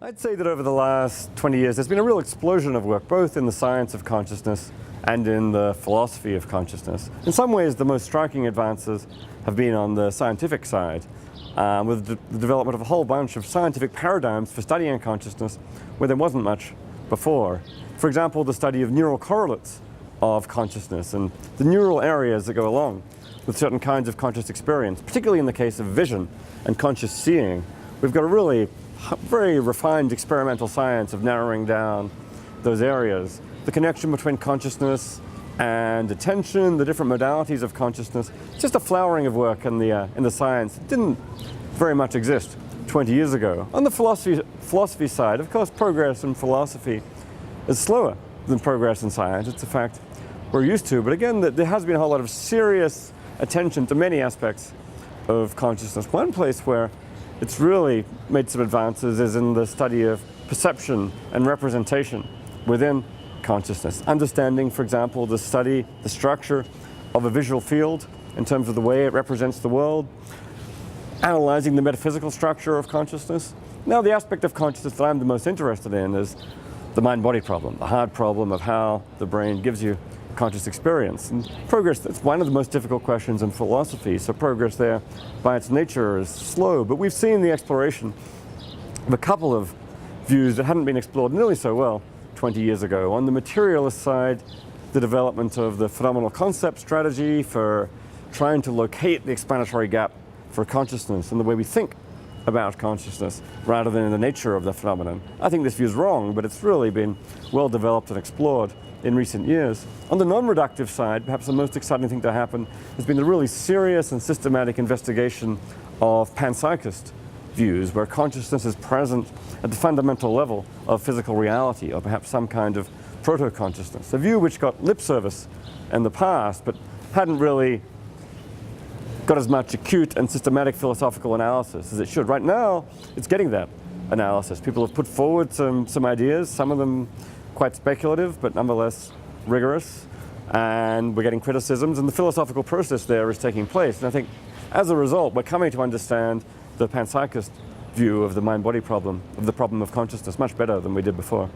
I'd say that over the last 20 years there's been a real explosion of work both in the science of consciousness and in the philosophy of consciousness. In some ways the most striking advances have been on the scientific side, with the development of a whole bunch of scientific paradigms for studying consciousness where there wasn't much before. For example, the study of neural correlates of consciousness and the neural areas that go along with certain kinds of conscious experience, particularly in the case of vision and conscious seeing. We've got a really very refined experimental science of narrowing down those areas. The connection between consciousness and attention, the different modalities of consciousness, just a flowering of work in the science that didn't very much exist 20 years ago. On the philosophy side, of course, progress in philosophy is slower than progress in science. It's a fact we're used to, but again, there has been a whole lot of serious attention to many aspects of consciousness. One place where it's really made some advances is in the study of perception and representation within consciousness. Understanding, for example, the structure of a visual field in terms of the way it represents the world, analyzing the metaphysical structure of consciousness. Now, the aspect of consciousness that I'm the most interested in is the mind-body problem, the hard problem of how the brain gives you conscious experience. And progress, that's one of the most difficult questions in philosophy, so progress there by its nature is slow. But we've seen the exploration of a couple of views that hadn't been explored nearly so well 20 years ago. On the materialist side, the development of the phenomenal concept strategy for trying to locate the explanatory gap for consciousness and the way we think about consciousness rather than in the nature of the phenomenon. I think this view is wrong, but it's really been well developed and explored in recent years. On the non-reductive side, perhaps the most exciting thing to happen has been the really serious and systematic investigation of panpsychist views, where consciousness is present at the fundamental level of physical reality, or perhaps some kind of proto-consciousness. A view which got lip service in the past, but hadn't really got as much acute and systematic philosophical analysis as it should. Right now, it's getting that analysis. People have put forward some ideas, some of them quite speculative, but nonetheless rigorous, and we're getting criticisms, and the philosophical process there is taking place. And I think as a result, we're coming to understand the panpsychist view of the mind-body problem, of the problem of consciousness, much better than we did before.